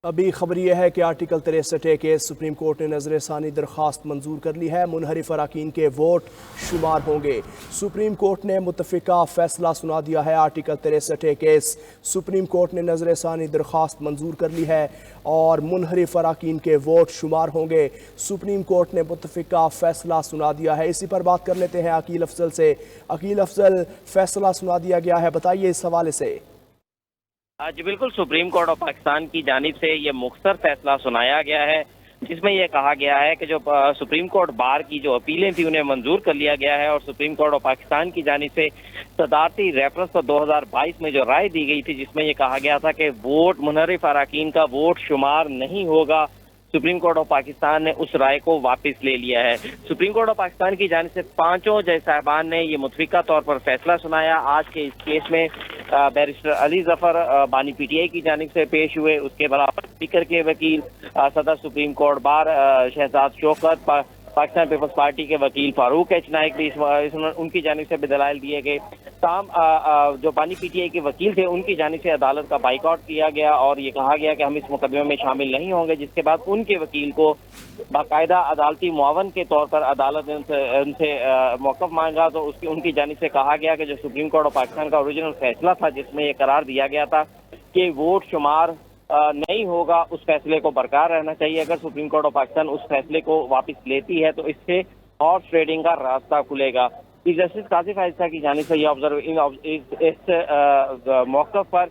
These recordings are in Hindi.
अभी खबर यह है कि आर्टिकल 63 के सुप्रीम कोर्ट ने नजरसानी दरख्वास्त मंजूर कर ली है। मुनहरिफ अरकान के वोट शुमार होंगे। सुप्रीम कोर्ट ने मुतफिका फैसला सुना दिया है। आर्टिकल 63 केस सुप्रीम कोर्ट ने नजरसानी दरख्वास्त मंजूर कर ली है और मुनहरिफ अरकान के वोट शुमार होंगे। सुप्रीम कोर्ट ने मुतफिका फैसला सुना दिया है। इसी पर बात कर लेते हैं अकील अफजल से। अकील अफजल, फैसला सुना दिया गया है, बताइए इस हवाले से। जी बिल्कुल, सुप्रीम कोर्ट ऑफ पाकिस्तान की जानिब से ये मुख्तर फैसला सुनाया गया है, जिसमें यह कहा गया है कि जो सुप्रीम कोर्ट बार की जो अपीलें थी उन्हें मंजूर कर लिया गया है और सुप्रीम कोर्ट ऑफ पाकिस्तान की जानिब से सदारती रेफरेंस पर 2022 में जो राय दी गई थी, जिसमें यह कहा गया था कि वोट मुनहरिफ अरकान का वोट शुमार नहीं होगा, सुप्रीम कोर्ट ऑफ पाकिस्तान ने उस राय को वापस ले लिया है। सुप्रीम कोर्ट ऑफ पाकिस्तान की जानिब से पांचों जज साहबान ने ये मुतफिका तौर पर फैसला सुनाया। आज के इस केस में बैरिस्टर अली जफर बानी पीटीआई की जानिब से पेश हुए। उसके बराबर स्पीकर के वकील सदर supreme court bar Shahzad Shaukat, Pakistan peoples party के वकील फारूक एच नाइक भी उनकी जानिब से भी दलाइल दिए गए। ताम जो बानी पीटीआई के वकील थे उनकी जानिब से अदालत का बाइकआउट किया गया और ये कहा गया कि हम इस मुकदमे में शामिल नहीं होंगे, जिसके बाद उनके वकील को बाकायदा अदालती मुआवन के तौर पर अदालत ने उनसे मौक़िफ़ मांगा। तो उनकी जानिब से कहा गया कि जो सुप्रीम कोर्ट ऑफ पाकिस्तान का ओरिजिनल फैसला था, जिसमें यह करार दिया गया था कि वोट शुमार नहीं होगा, उस फैसले को बरकरार रहना चाहिए। अगर सुप्रीम कोर्ट ऑफ पाकिस्तान उस फैसले को वापस लेती है तो इससे हॉर्स ट्रेडिंग का रास्ता खुलेगा। चीफ जस्टिस कासिफ आयशा की जानिब से इस मौके पर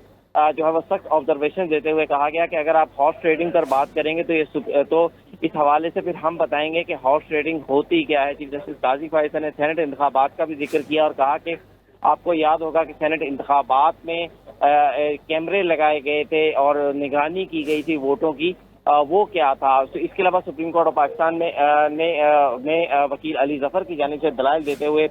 जो है वो सख्त ऑब्जर्वेशन देते हुए कहा गया कि अगर आप हॉर्स ट्रेडिंग पर बात करेंगे तो इस हवाले से फिर हम बताएंगे कि हॉर्स ट्रेडिंग होती क्या है। चीफ जस्टिस कासिफ आयशा ने सेनेट इंतखाबात का भी जिक्र किया और कहा कि आपको याद होगा कि सेनेट इंतखाबात में कैमरे लगाए गए थे और निगरानी की गई थी वोटों की, वो क्या था। तो इसके अलावा सुप्रीम कोर्ट ऑफ पाकिस्तान ने वकील अली जफर की जानिब से दलाइल देते हुए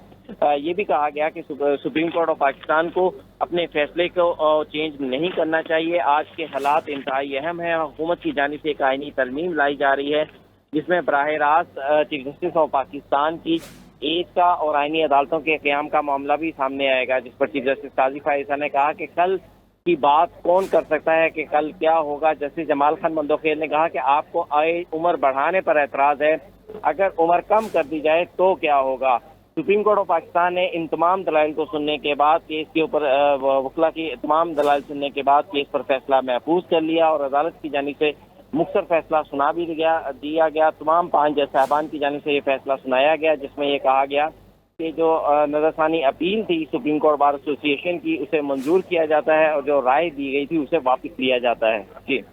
ये भी कहा गया कि सुप्रीम कोर्ट ऑफ पाकिस्तान को अपने फैसले को चेंज नहीं करना चाहिए। आज के हालात इंतहाई अहम है। हुकूमत की जानिब से एक आईनी तरमीम लाई जा रही है, जिसमें बराह रास्त चीफ जस्टिस ऑफ पाकिस्तान की एज का और आईनी अदालतों के क़याम का मामला भी सामने आएगा, जिस पर चीफ जस्टिस कासिफ आयशा ने कहा कि कल की बात कौन कर सकता है कि कल क्या होगा। जस्टिस जमाल खान मंदोखेर ने कहा कि आपको उम्र बढ़ाने पर एतराज़ है, अगर उम्र कम कर दी जाए तो क्या होगा। सुप्रीम कोर्ट ऑफ पाकिस्तान ने इन तमाम दलाइल को सुनने के बाद, केस के ऊपर वकला की तमाम दलाइल सुनने के बाद केस पर फैसला महफूज कर लिया और अदालत की जानिब से मुख्तर फैसला सुना भी दिया गया। तमाम पांच जज साहबान की जानिब से ये फैसला सुनाया गया, जिसमें यह कहा गया कि जो नजरसानी अपील थी सुप्रीम कोर्ट बार एसोसिएशन की, उसे मंजूर किया जाता है और जो राय दी गई थी उसे वापस लिया जाता है। जी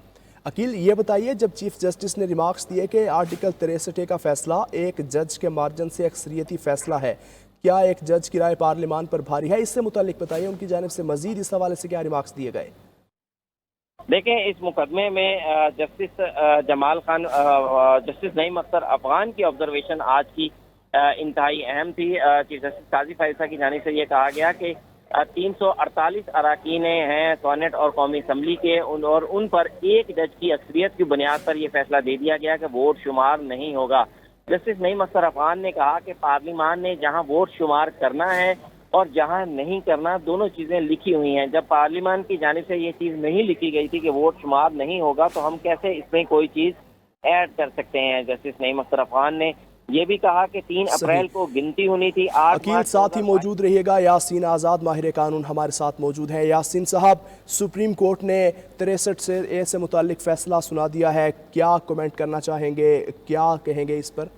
अकील, ये बताइए, जब चीफ जस्टिस ने रिमार्क्स दिए कि आर्टिकल 63 का फैसला एक जज के मार्जिन से अक्सरियती फैसला है, क्या एक जज की राय पार्लियामान पर भारी है? इससे मुतालिक बताइए, उनकी जानिब से मजीद इस हवाले से क्या रिमार्क्स दिए गए? देखें, इस मुकदमे में जस्टिस जमाल खान, जस्टिस नईम अख्तर अफगान की ऑब्जर्वेशन आज की इंतहाई अहम थी। चीफ जस्टिस कासिफ आयशा की जानिब से ये कहा गया कि 348 अरकान हैं सेनेट और कौमी असम्बली के, और उन पर एक जज की अक्सरियत की बुनियाद पर यह फैसला दे दिया गया कि वोट शुमार नहीं होगा। जस्टिस नईम अख्तर अफगान ने कहा कि पार्लियामान ने जहां वोट शुमार करना है और जहां नहीं करना, दोनों चीजें लिखी हुई हैं। जब पार्लियामान की जानिब से ये चीज नहीं लिखी गई थी कि वोट शुमार नहीं होगा, तो हम कैसे इसमें कोई चीज ऐड कर सकते हैं। जस्टिस नईम अख्तर अफगान ने यह भी कहा कि 3 अप्रैल को गिनती होनी थी। अकील, साथ ही मौजूद रहिएगा यासीन आज़ाद माहिर कानून हमारे साथ मौजूद हैं। यासीन साहब, सुप्रीम कोर्ट ने 63 से मुतालिक फैसला सुना दिया है, क्या कमेंट करना चाहेंगे, क्या कहेंगे इस पर?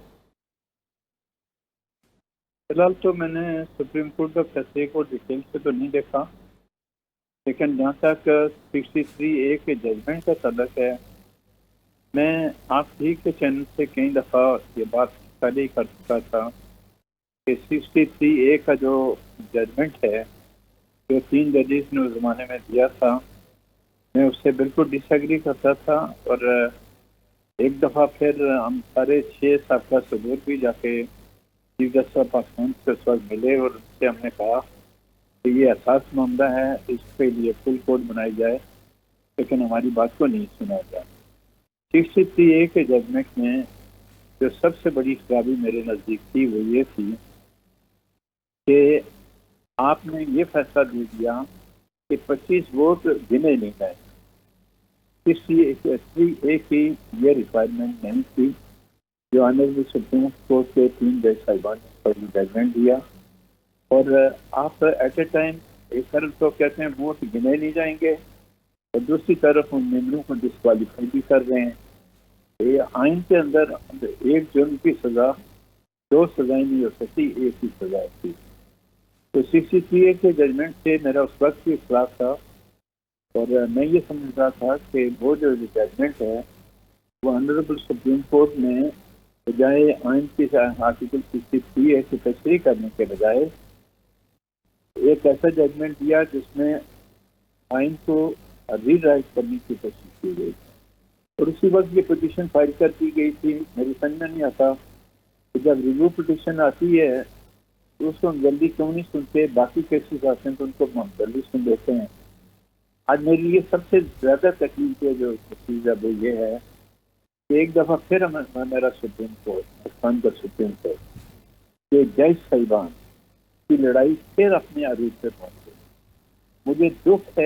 फिलहाल तो मैंने सुप्रीम कोर्ट का फैसले को डिटेल से तो नहीं देखा, लेकिन जहाँ तक 63A के जजमेंट का तल्लुक है, मैं आप ही के चैनल से कई दफ़ा ये बात पहले ही कर चुका था कि 63A का जो जजमेंट है, जो 3 जजेस ने उस ज़माने में दिया था, मैं उससे बिल्कुल डिसएग्री करता था। और एक दफ़ा फिर हम सारे 6 साहब सबूत भी जाके चीफ जस्टिस ऑफ पाकिस्तान से उस वक्त मिले और उससे हमने कहा कि ये असास मामला है, इसके लिए फुल कोर्ट बनाई जाए, लेकिन हमारी बात को नहीं सुना गया। 63A के जजमेंट में जो सबसे बड़ी खराबी मेरे नज़दीक थी वो ये थी कि आपने ये फैसला दे दिया कि 25 वोट गिने नहीं गए। 63A की ये रिक्वायरमेंट नहीं थी जो ऑनरेबल सुप्रीम कोर्ट के 3 जज साहिबान ने जजमेंट दिया। और आप एट ए टाइम एक तरफ तो कहते हैं वोट गिने नहीं जाएंगे और दूसरी तरफ उन मेंबरों को डिस्क्वालीफाई भी कर रहे हैं। ये आइन के अंदर एक जुर्म की सजा 2 सजाएं नहीं हो सकती, एक ही सजा थी। तो 63A के जजमेंट से मेरा उस वक्त भी इख्तिलाफ था और मैं ये समझ रहा था कि वो जो जजमेंट है वो ऑनरेबल सुप्रीम कोर्ट ने बजाय आइन की आर्टिकल 63A की तशरीह करने के बजाय एक ऐसा जजमेंट दिया जिसमें आइन को रीराइट करने की कोशिश की गई और उसी वक्त ये पिटीशन फाइल कर दी गई थी। मेरी समझ में नहीं आता कि जब रिव्यू पिटीशन आती है तो उसको हम जल्दी क्यों नहीं सुनते, बाकी केसेस आते हैं तो उनको हम जल्दी सुन लेते हैं। आज मेरी ये सबसे ज्यादा तकलीफ है जो चीज़ है वो ये है कि एक दफा फिर मेरा सुप्रीम कोर्ट, पाकिस्तान का सुप्रीम कोर्ट के जज साहिबान की लड़ाई फिर अपने अरूज पे पहुंचे। मुझे दुख है